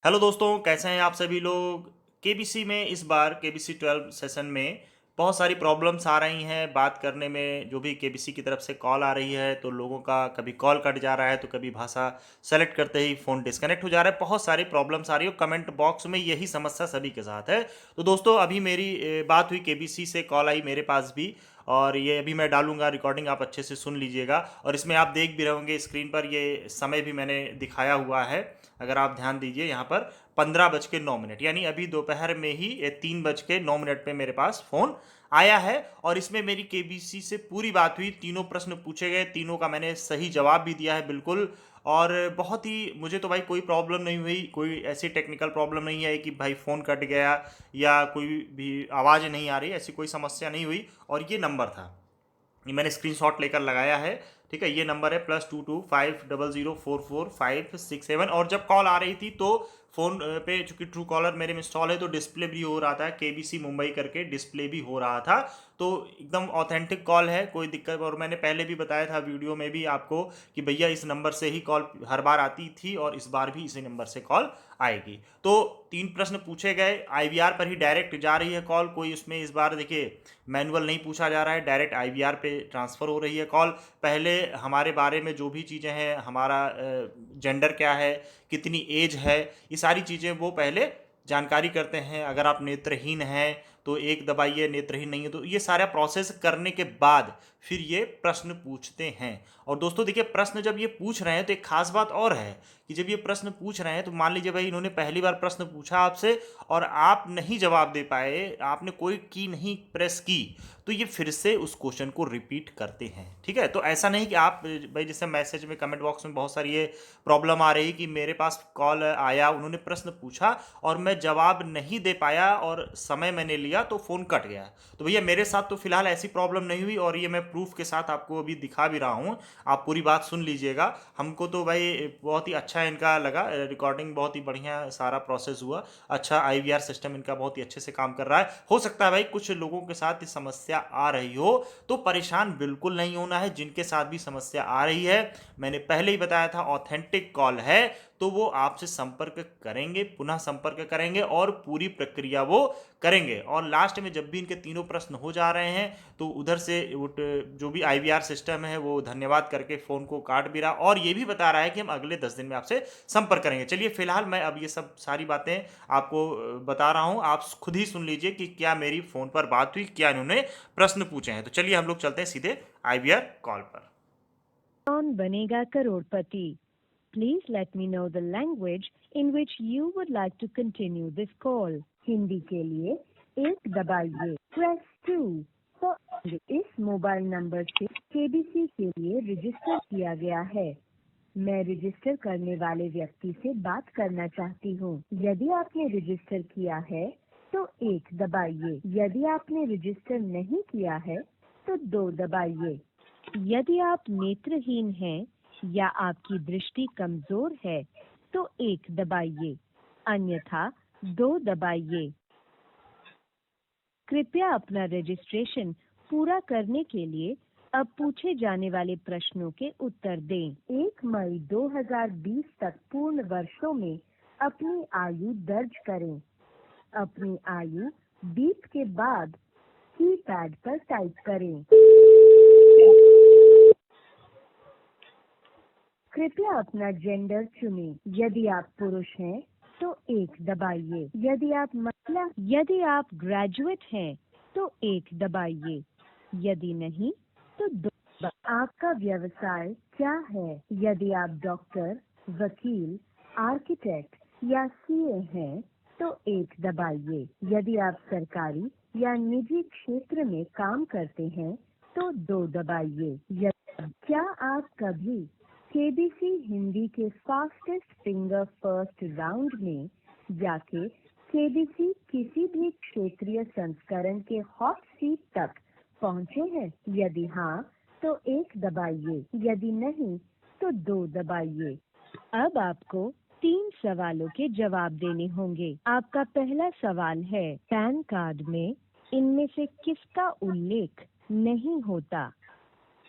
Hello दोस्तों, कैसे हैं आप सभी लोग। केबीसी में इस बार केबीसी 12 सेशन में बहुत सारी प्रॉब्लम्स आ रही हैं बात करने में। जो भी केबीसी की तरफ से कॉल आ रही है तो लोगों का कभी कॉल कट जा रहा है तो कभी भाषा सेलेक्ट करते ही फ़ोन डिस्कनेक्ट हो जा रहा है। बहुत सारी प्रॉब्लम्स आ रही है। कमेंट बॉक्स में यही समस्या सभी के साथ है। तो दोस्तों, अभी मेरी बात हुई, केबीसी से कॉल आई मेरे पास भी, और ये अभी मैं डालूंगा रिकॉर्डिंग, आप अच्छे से सुन लीजिएगा। और इसमें आप देख भी रहे होंगे स्क्रीन पर, ये समय भी मैंने दिखाया हुआ है। अगर आप ध्यान दीजिए यहाँ पर 15:09, यानी अभी दोपहर में ही 3:09 पे मेरे पास फ़ोन आया है। और इसमें मेरी केबीसी से पूरी बात हुई, तीनों प्रश्न पूछे गए, तीनों का मैंने सही जवाब भी दिया है बिल्कुल। और बहुत ही, मुझे तो भाई कोई प्रॉब्लम नहीं हुई, कोई ऐसी टेक्निकल प्रॉब्लम नहीं है कि भाई फ़ोन कट गया या कोई भी आवाज़ नहीं आ रही, ऐसी कोई समस्या नहीं हुई। और ये नंबर था, ये मैंने स्क्रीनशॉट लेकर लगाया है। ठीक है, ये नंबर है +2250044567। और जब कॉल आ रही थी तो फ़ोन पे चूंकि ट्रू कॉलर मेरे में इंस्टॉल है तो डिस्प्ले भी हो रहा था, केबीसी मुंबई करके डिस्प्ले भी हो रहा था। तो एकदम ऑथेंटिक कॉल है, कोई दिक्कत। और मैंने पहले भी बताया था वीडियो में भी आपको कि भैया इस नंबर से ही कॉल हर बार आती थी और इस बार भी इसी नंबर से कॉल आएगी। तो 3 प्रश्न पूछे गए, आईवीआर पर ही डायरेक्ट जा रही है कॉल। कोई उसमें इस बार देखिए मैनुअल नहीं पूछा जा रहा है, डायरेक्ट आईवीआर पे ट्रांसफ़र हो रही है कॉल। पहले हमारे बारे में जो भी चीज़ें हैं, हमारा जेंडर क्या है, कितनी एज है, ये सारी चीज़ें वो पहले जानकारी करते हैं। अगर आप नेत्रहीन हैं तो 1 दबाइए, नेत्रहीन नहीं है तो ये सारा प्रोसेस करने के बाद फिर ये प्रश्न पूछते हैं। और दोस्तों देखिए, प्रश्न जब ये पूछ रहे हैं तो एक खास बात और है कि जब ये प्रश्न पूछ रहे हैं तो मान लीजिए भाई इन्होंने पहली बार प्रश्न पूछा आपसे और आप नहीं जवाब दे पाए, आपने कोई की नहीं प्रेस की, तो ये फिर से उस क्वेश्चन को रिपीट करते हैं। ठीक है, तो ऐसा नहीं कि आप भाई जैसे मैसेज में कमेंट बॉक्स में बहुत सारी ये प्रॉब्लम आ रही कि मेरे पास कॉल आया, उन्होंने प्रश्न पूछा और मैं जवाब नहीं दे पाया और समय मैंने लिया तो फ़ोन कट गया। तो भैया मेरे साथ तो फिलहाल ऐसी प्रॉब्लम नहीं हुई और ये मैं प्रूफ के साथ आपको अभी दिखा भी रहा हूँ। आप पूरी बात सुन लीजिएगा। हमको तो भाई बहुत ही अच्छा इनका लगा, रिकॉर्डिंग बहुत ही बढ़िया सारा प्रोसेस हुआ। अच्छा आईवीआर सिस्टम इनका बहुत ही अच्छे से काम कर रहा है। हो सकता है भाई कुछ लोगों के साथ ये समस्या आ रही हो, तो परेशान बिल्कुल नहीं होना है। जिनके साथ भी समस्या आ रही है, मैंने पहले ही बताया था, ऑथेंटिक कॉल है तो वो आपसे संपर्क करेंगे, पुनः संपर्क करेंगे और पूरी प्रक्रिया वो करेंगे। और लास्ट में जब भी इनके तीनों प्रश्न हो जा रहे हैं तो उधर से जो भी आईवीआर सिस्टम है वो धन्यवाद करके फ़ोन को काट भी रहा और ये भी बता रहा है कि हम अगले 10 दिन में आपसे संपर्क करेंगे। चलिए फिलहाल मैं अब ये सब सारी बातें आपको बता रहा हूँ, आप खुद ही सुन लीजिए कि क्या मेरी फ़ोन पर बात हुई, क्या इन्होंने प्रश्न पूछे हैं। तो चलिए हम लोग चलते हैं सीधे आईवीआर कॉल पर। कौन बनेगा करोड़पति? Please let me know the language in which you would like to continue this call. Hindi के लिए 1 दबाइए, press 2 for इस मोबाइल नंबर से केबीसी के लिए रजिस्टर किया गया है। मैं रजिस्टर करने वाले व्यक्ति से बात करना चाहती हूँ। यदि आपने रजिस्टर किया है तो 1 दबाइए। यदि आपने रजिस्टर नहीं किया है तो 2 दबाइए। यदि आप नेत्रहीन हैं या आपकी दृष्टि कमजोर है तो 1 दबाइए, अन्यथा 2 दबाइए। कृपया अपना रजिस्ट्रेशन पूरा करने के लिए अब पूछे जाने वाले प्रश्नों के उत्तर दें। 1 मई 2020 तक पूर्ण वर्षों में अपनी आयु दर्ज करें। अपनी आयु बीप के बाद कीपैड पर टाइप करें। कृपया अपना जेंडर चुनें। यदि आप पुरुष हैं तो 1 दबाइए। यदि आप ग्रेजुएट हैं तो 1 दबाइए। यदि नहीं तो 2। आपका व्यवसाय क्या है? यदि आप डॉक्टर, वकील, आर्किटेक्ट या सीए हैं तो 1 दबाइए। यदि आप सरकारी या निजी क्षेत्र में काम करते हैं तो 2 दबाइए। क्या आप कभी केबीसी हिंदी के फास्टेस्ट फिंगर फर्स्ट राउंड में जाके केबीसी किसी भी क्षेत्रीय संस्करण के हॉट सीट तक पहुंचे हैं? यदि हाँ तो 1 दबाइए। यदि नहीं तो 2 दबाइए। अब आपको 3 सवालों के जवाब देने होंगे। आपका पहला सवाल है, पैन कार्ड में इनमें से किसका उल्लेख नहीं होता?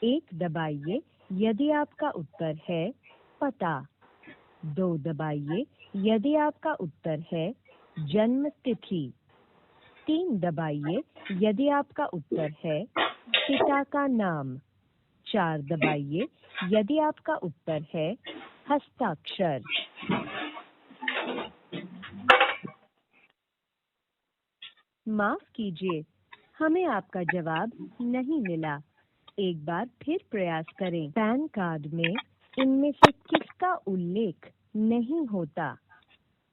1 दबाइए यदि आपका उत्तर है पता। 2 दबाइए यदि आपका उत्तर है जन्म तिथि। 3 दबाइए यदि आपका उत्तर है पिता का नाम। 4 दबाइए यदि आपका उत्तर है हस्ताक्षर। माफ कीजिए, हमें आपका जवाब नहीं मिला। एक बार फिर प्रयास करें। पैन कार्ड में इनमें से किसका उल्लेख नहीं होता?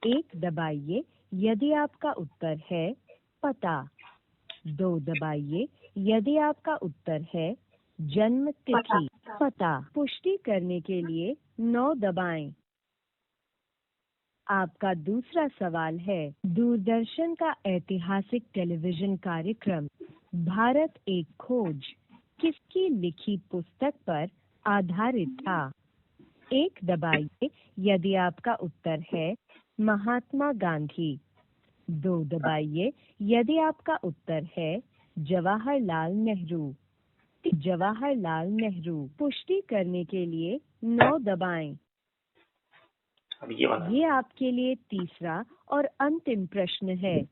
1 दबाइए यदि आपका उत्तर है पता। 2 दबाइए यदि आपका उत्तर है जन्म तिथि। पता पुष्टि करने के लिए 9 दबाएं। आपका दूसरा सवाल है, दूरदर्शन का ऐतिहासिक टेलीविजन कार्यक्रम भारत एक खोज किसकी लिखी पुस्तक पर आधारित था? 1 दबाइए यदि आपका उत्तर है महात्मा गांधी। 2 दबाइए यदि आपका उत्तर है जवाहरलाल नेहरू। जवाहरलाल नेहरू पुष्टि करने के लिए 9 दबाएं। अब ये वाला ये आपके लिए तीसरा और अंतिम प्रश्न है।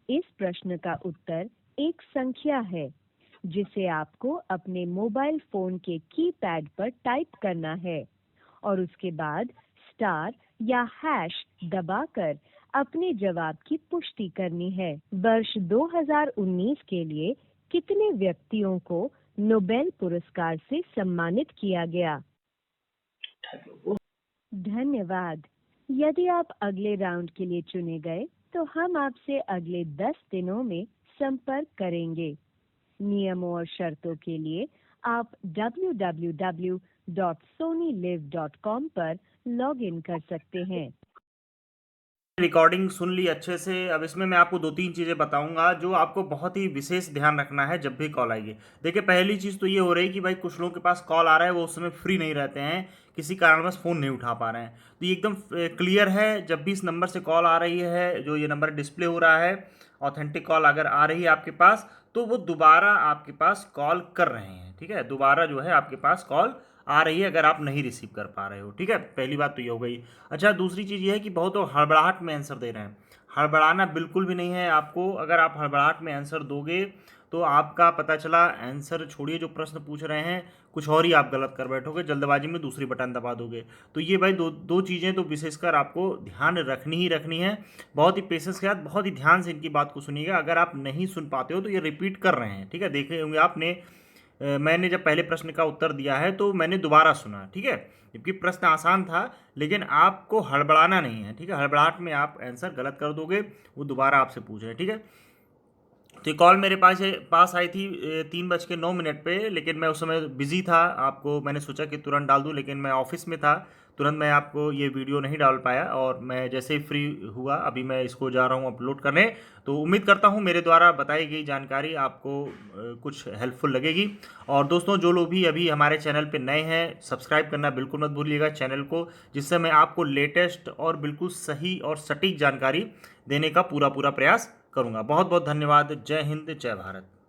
इस प्रश्न का उत्तर एक संख्या है जिसे आपको अपने मोबाइल फोन के कीपैड पर टाइप करना है और उसके बाद स्टार या हैश दबाकर अपने जवाब की पुष्टि करनी है। वर्ष 2019 के लिए कितने व्यक्तियों को नोबेल पुरस्कार से सम्मानित किया गया? धन्यवाद। यदि आप अगले राउंड के लिए चुने गए तो हम आपसे अगले 10 दिनों में संपर्क करेंगे। नियमों और शर्तों के लिए आप www.sonylive.com पर लॉग इन कर सकते हैं। रिकॉर्डिंग सुन ली अच्छे से। अब इसमें मैं आपको 2-3 चीज़ें बताऊंगा जो आपको बहुत ही विशेष ध्यान रखना है जब भी कॉल आएगी। देखिए, पहली चीज़ तो ये हो रही है कि भाई कुछ लोगों के पास कॉल आ रहा है, वो उस समय फ्री नहीं रहते हैं, किसी कारणवश फ़ोन नहीं उठा पा रहे हैं। तो ये एकदम क्लियर है, जब भी इस नंबर से कॉल आ रही है, जो ये नंबर डिस्प्ले हो रहा है, ऑथेंटिक कॉल अगर आ रही है आपके पास, तो वो दोबारा आपके पास कॉल कर रहे हैं। ठीक है, दोबारा जो है आपके पास कॉल आ रही है अगर आप नहीं रिसीव कर पा रहे हो। ठीक है, पहली बात तो ये हो गई। अच्छा, दूसरी चीज़ ये है कि बहुत लोग हड़बड़ाहट में आंसर दे रहे हैं। हड़बड़ाना बिल्कुल भी नहीं है आपको। अगर आप हड़बड़ाहट में आंसर दोगे तो आपका पता चला आंसर छोड़िए, जो प्रश्न पूछ रहे हैं कुछ और ही आप गलत कर बैठोगे, जल्दबाजी में दूसरी बटन दबा दोगे। तो ये भाई दो चीज़ें तो विशेषकर आपको ध्यान रखनी ही रखनी है। बहुत ही पेशेंस के साथ, बहुत ही ध्यान से इनकी बात को सुनिएगा। अगर आप नहीं सुन पाते हो तो ये रिपीट कर रहे हैं। ठीक है, देखे होंगे आपने, मैंने जब पहले प्रश्न का उत्तर दिया है तो मैंने दोबारा सुना। ठीक है, जबकि प्रश्न आसान था, लेकिन आपको हड़बड़ाना नहीं है। ठीक है, हड़बड़ाहट में आप आंसर गलत कर दोगे, वो दोबारा आपसे पूछ रहे हैं। ठीक है, तो ये कॉल मेरे पास आई थी 3:09 पे, लेकिन मैं उस समय बिजी था। आपको मैंने सोचा कि तुरंत डाल दूं, लेकिन मैं ऑफिस में था, तुरंत मैं आपको ये वीडियो नहीं डाल पाया। और मैं जैसे ही फ्री हुआ अभी मैं इसको जा रहा हूँ अपलोड करने। तो उम्मीद करता हूँ मेरे द्वारा बताई गई जानकारी आपको कुछ हेल्पफुल लगेगी। और दोस्तों, जो लोग भी अभी हमारे चैनल पे नए हैं, सब्सक्राइब करना बिल्कुल मत भूलिएगा चैनल को, जिससे मैं आपको लेटेस्ट और बिल्कुल सही और सटीक जानकारी देने का पूरा प्रयास करूंगा। बहुत बहुत धन्यवाद। जय हिंद, जय भारत।